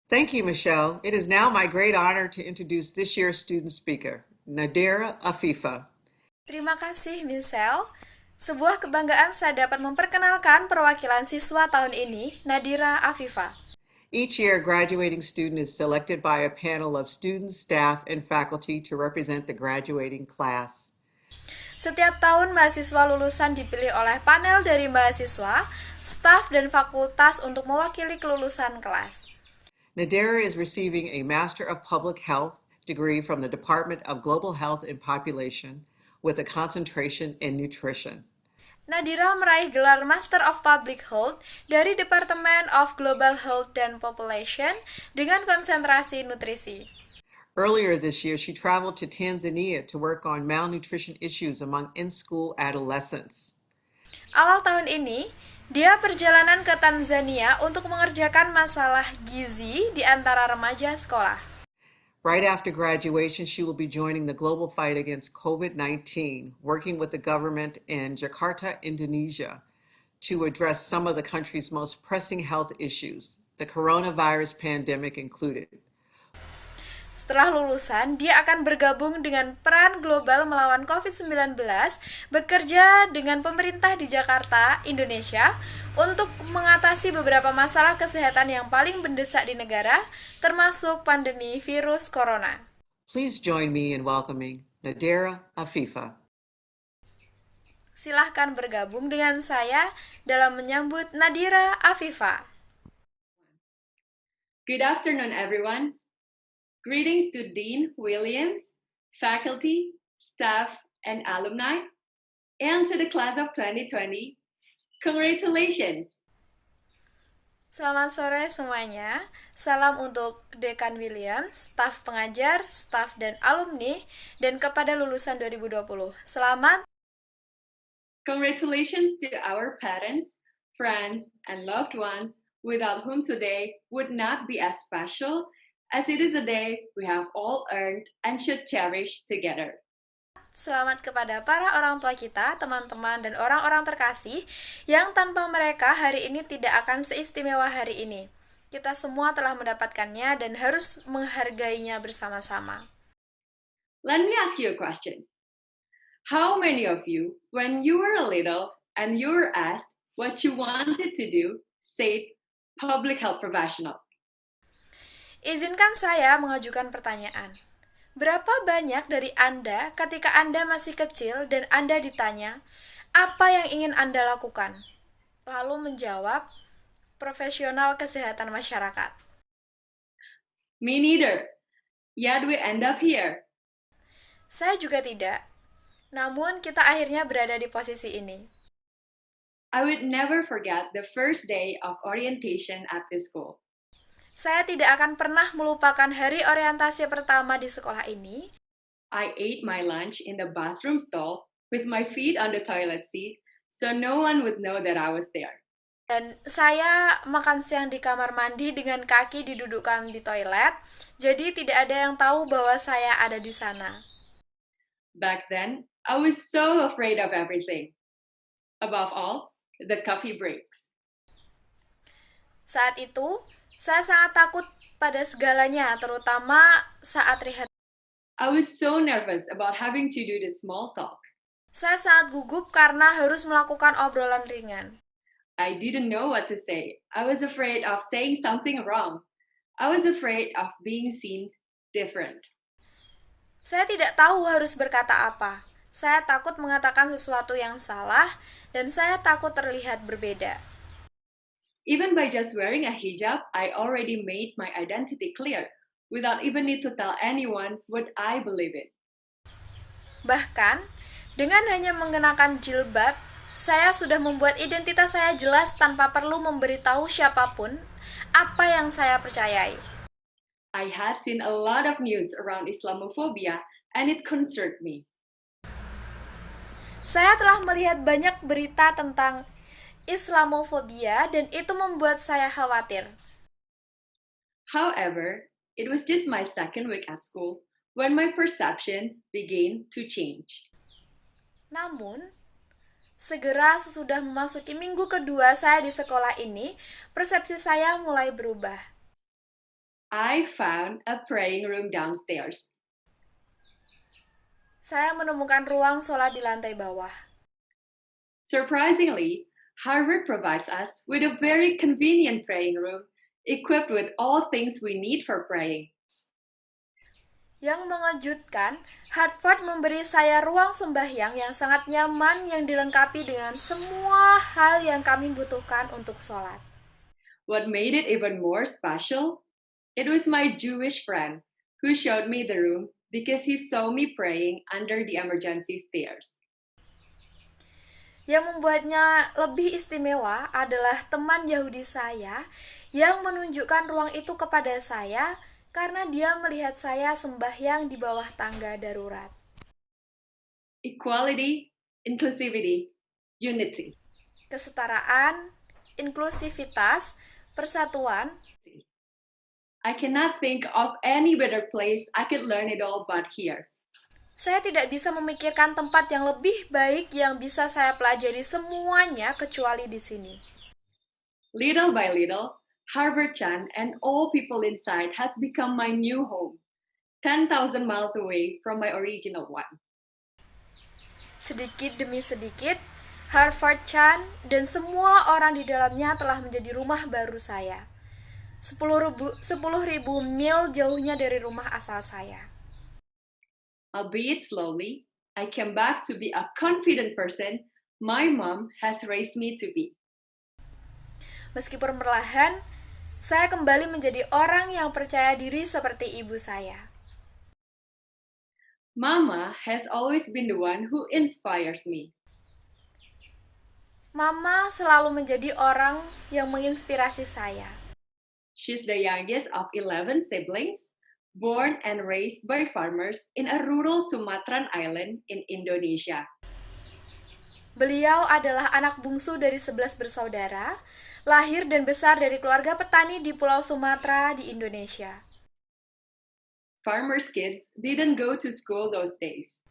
Thank you, Michelle. It is now my great honor to introduce this year's student speaker, Nadira Afifa. Terima kasih, Michelle. Sebuah kebanggaan saya dapat memperkenalkan perwakilan siswa tahun ini, Nadira Afifa. Each year, a graduating student is selected by a panel of students, staff, and faculty to represent the graduating class. Setiap tahun, mahasiswa lulusan dipilih oleh panel dari mahasiswa, staf, dan fakultas untuk mewakili kelulusan kelas. Nadira is receiving a Master of Public Health degree from the Department of Global Health and Population with a concentration in nutrition. Nadira meraih gelar Master of Public Health dari Departemen of Global Health dan Population dengan konsentrasi nutrisi. Earlier this year, she traveled to Tanzania to work on malnutrition issues among in-school adolescents. Awal tahun ini, dia perjalanan ke Tanzania untuk mengerjakan masalah gizi di antara remaja sekolah. Right after graduation, she will be joining the global fight against COVID-19, working with the government in Jakarta, Indonesia, to address some of the country's most pressing health issues, the coronavirus pandemic included. Setelah lulusan, dia akan bergabung dengan peran global melawan COVID-19, bekerja dengan pemerintah di Jakarta, Indonesia, untuk mengatasi beberapa masalah kesehatan yang paling mendesak di negara, termasuk pandemi virus corona. Please join me in welcoming Nadira Afifa. Silahkan bergabung dengan saya dalam menyambut Nadira Afifa. Good afternoon, everyone. Greetings to Dean Williams, faculty, staff, and alumni, and to the class of 2020. Congratulations! Selamat sore semuanya. Salam untuk Dekan Williams, staf pengajar, staf dan alumni, dan kepada lulusan 2020. Selamat. Congratulations to our parents, friends, and loved ones without whom today would not be as special as it is a day we have all earned and should cherish together. Selamat kepada para orang tua kita, teman-teman, dan orang-orang terkasih yang tanpa mereka hari ini tidak akan seistimewa hari ini. Kita semua telah mendapatkannya dan harus menghargainya bersama-sama. Let me ask you a question. How many of you, when you were little and you were asked what you wanted to do, said public health professional? Izinkan saya mengajukan pertanyaan. Berapa banyak dari Anda ketika Anda masih kecil dan Anda ditanya, apa yang ingin Anda lakukan? Lalu menjawab, profesional kesehatan masyarakat. Me neither. Yet we end up here. Saya juga tidak. Namun kita akhirnya berada di posisi ini. I would never forget the first day of orientation at this school. Saya tidak akan pernah melupakan hari orientasi pertama di sekolah ini. I ate my lunch in the bathroom stall with my feet on the toilet seat, so no one would know that I was there. Dan saya makan siang di kamar mandi dengan kaki didudukkan di toilet, jadi tidak ada yang tahu bahwa saya ada di sana. Back then, I was so afraid of everything. Above all, the coffee breaks. Saat itu, saya sangat takut pada segalanya, terutama saat rehat. I was so nervous about having to do the small talk. Saya sangat gugup karena harus melakukan obrolan ringan. I didn't know what to say. I was afraid of saying something wrong. I was afraid of being seen different. Saya tidak tahu harus berkata apa. Saya takut mengatakan sesuatu yang salah, dan saya takut terlihat berbeda. Even by just wearing a hijab, I already made my identity clear, without even need to tell anyone what I believe in. Bahkan, dengan hanya mengenakan jilbab, saya sudah membuat identitas saya jelas tanpa perlu memberitahu siapapun apa yang saya percayai. I had seen a lot of news around Islamophobia, and it concerned me. Saya telah melihat banyak berita tentang Islamofobia dan itu membuat saya khawatir. However, it was just my second week at school when my perception began to change. Namun, segera sesudah memasuki minggu kedua saya di sekolah ini, persepsi saya mulai berubah. I found a praying room downstairs. Saya menemukan ruang sholat di lantai bawah. Surprisingly, Harvard provides us with a very convenient praying room equipped with all things we need for praying. Yang mengejutkan, Harvard memberi saya ruang sembahyang yang sangat nyaman yang dilengkapi dengan semua hal yang kami butuhkan untuk sholat. What made it even more special? It was my Jewish friend who showed me the room because he saw me praying under the emergency stairs. Yang membuatnya lebih istimewa adalah teman Yahudi saya yang menunjukkan ruang itu kepada saya karena dia melihat saya sembahyang di bawah tangga darurat. Equality, inclusivity, unity. Kesetaraan, inklusivitas, persatuan. I cannot think of any better place I could learn it all but here. Saya tidak bisa memikirkan tempat yang lebih baik yang bisa saya pelajari semuanya kecuali di sini. Little by little, Harvard Chan and all people inside has become my new home, 10,000 miles away from my original one. Sedikit demi sedikit, Harvard Chan dan semua orang di dalamnya telah menjadi rumah baru saya. 10.000 mil jauhnya dari rumah asal saya. Albeit slowly, I came back to be a confident person my mom has raised me to be. Meskipun perlahan, saya kembali menjadi orang yang percaya diri seperti ibu saya. Mama has always been the one who inspires me. Mama selalu menjadi orang yang menginspirasi saya. She's the youngest of 11 siblings, born and raised by farmers in a rural Sumatran island in Indonesia. Beliau adalah anak bungsu dari 11 bersaudara, lahir dan besar dari keluarga petani di Pulau Sumatera di Indonesia. Farmers' kids didn't go to school those days.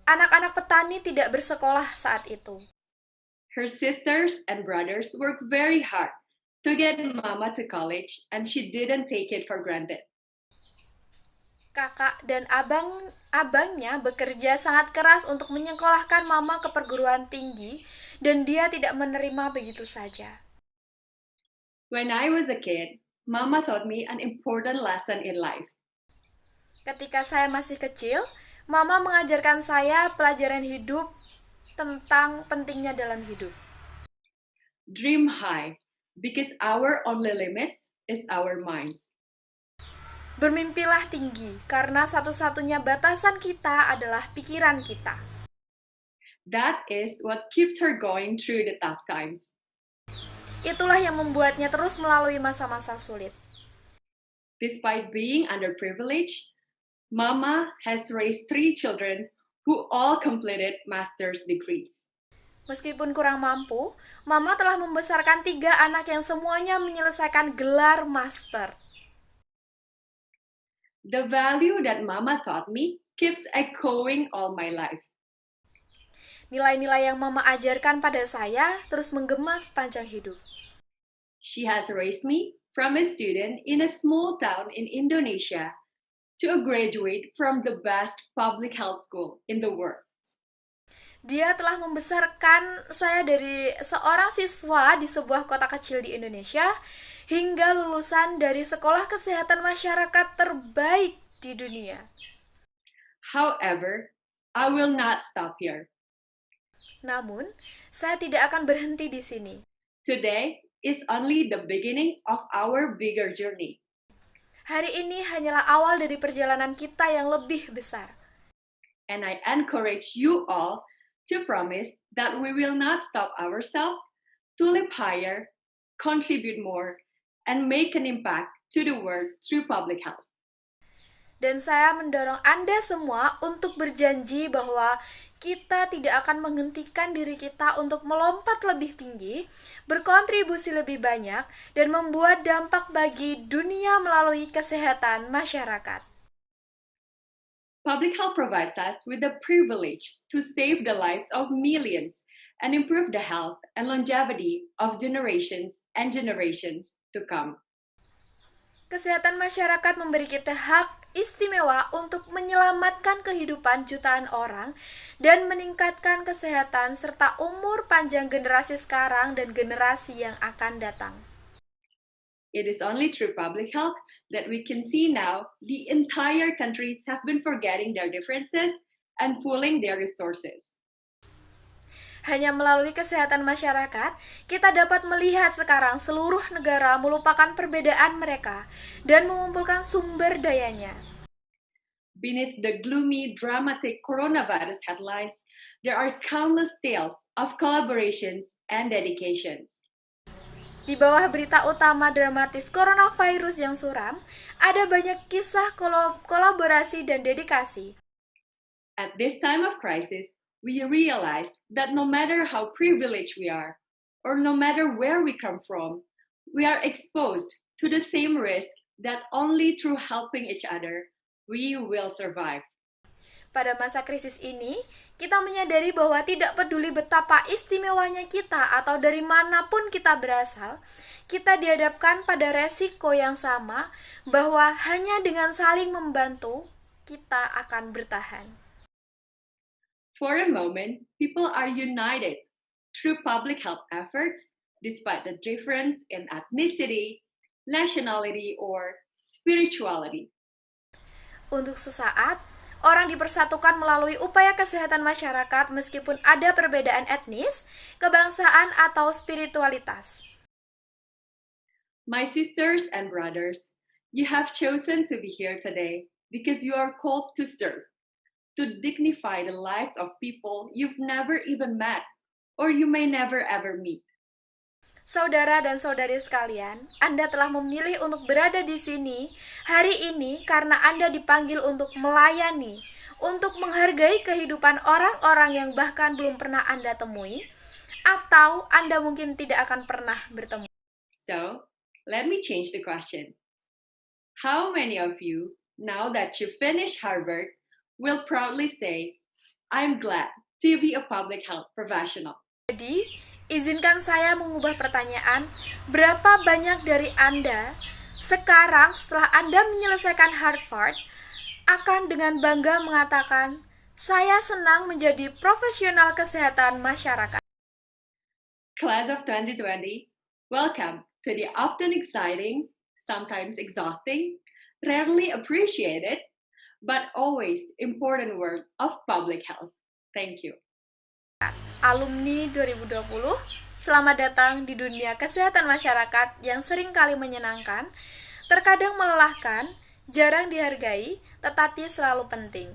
Anak-anak petani tidak bersekolah saat itu. Her sisters and brothers worked very hard to get Mama to college, and she didn't take it for granted. Kakak dan abangnya bekerja sangat keras untuk menyekolahkan Mama ke perguruan tinggi, dan dia tidak menerima begitu saja. When I was a kid, Mama taught me an important lesson in life. Ketika saya masih kecil, Mama mengajarkan saya pelajaran hidup tentang pentingnya dalam hidup. Dream high, because our only limits is our minds. Bermimpilah tinggi, karena satu-satunya batasan kita adalah pikiran kita. That is what keeps her going through the tough times. Itulah yang membuatnya terus melalui masa-masa sulit. Despite being underprivileged, Mama has raised 3 children who all completed master's degrees. Meskipun kurang mampu, Mama telah membesarkan 3 anak yang semuanya menyelesaikan gelar master. The value that Mama taught me keeps echoing all my life. Nilai-nilai yang Mama ajarkan pada saya terus menggema sepanjang hidup. She has raised me from a student in a small town in Indonesia to a graduate from the best public health school in the world. Dia telah membesarkan saya dari seorang siswa di sebuah kota kecil di Indonesia hingga lulusan dari sekolah kesehatan masyarakat terbaik di dunia. However, I will not stop here. Namun, saya tidak akan berhenti di sini. Today is only the beginning of our bigger journey. Hari ini hanyalah awal dari perjalanan kita yang lebih besar. And I encourage you all to promise that we will not stop ourselves to live higher, contribute more, and make an impact to the world through public health. Dan saya mendorong Anda semua untuk berjanji bahwa kita tidak akan menghentikan diri kita untuk melompat lebih tinggi, berkontribusi lebih banyak, dan membuat dampak bagi dunia melalui kesehatan masyarakat. Public health provides us with the privilege to save the lives of millions and improve the health and longevity of generations and generations to come. Kesehatan masyarakat memberi kita hak istimewa untuk menyelamatkan kehidupan jutaan orang dan meningkatkan kesehatan serta umur panjang generasi sekarang dan generasi yang akan datang. It is only through public health that we can see now the entire countries have been forgetting their differences and pooling their resources. Hanya melalui kesehatan masyarakat, kita dapat melihat sekarang seluruh negara melupakan perbedaan mereka dan mengumpulkan sumber dayanya. Beneath the gloomy, dramatic coronavirus headlines, there are countless tales of collaborations and dedications. Di bawah berita utama dramatis coronavirus yang suram, ada banyak kisah kolaborasi dan dedikasi. At this time of crisis, we realize that no matter how privileged we are, or no matter where we come from, we are exposed to the same risk that only through helping each other, we will survive. Pada masa krisis ini, kita menyadari bahwa tidak peduli betapa istimewanya kita atau dari manapun kita berasal, kita dihadapkan pada resiko yang sama bahwa hanya dengan saling membantu, kita akan bertahan. For a moment, people are united through public health efforts, despite the difference in ethnicity, nationality, or spirituality. Untuk sesaat, orang dipersatukan melalui upaya kesehatan masyarakat meskipun ada perbedaan etnis, kebangsaan, atau spiritualitas. My sisters and brothers, you have chosen to be here today because you are called to serve, to dignify the lives of people you've never even met, or you may never ever meet. Saudara dan saudari sekalian, Anda telah memilih untuk berada di sini hari ini karena Anda dipanggil untuk melayani, untuk menghargai kehidupan orang-orang yang bahkan belum pernah Anda temui, atau Anda mungkin tidak akan pernah bertemu. So, let me change the question. How many of you, now that you finished Harvard, will proudly say, I'm glad to be a public health professional? Jadi, izinkan saya mengubah pertanyaan, berapa banyak dari Anda sekarang setelah Anda menyelesaikan Harvard akan dengan bangga mengatakan, saya senang menjadi profesional kesehatan masyarakat. Class of 2020, welcome to the often exciting, sometimes exhausting, rarely appreciated, but always important world of public health. Thank you. Alumni 2020, selamat datang di dunia kesehatan masyarakat yang sering kali menyenangkan, terkadang melelahkan, jarang dihargai, tetapi selalu penting.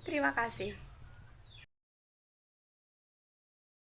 Terima kasih.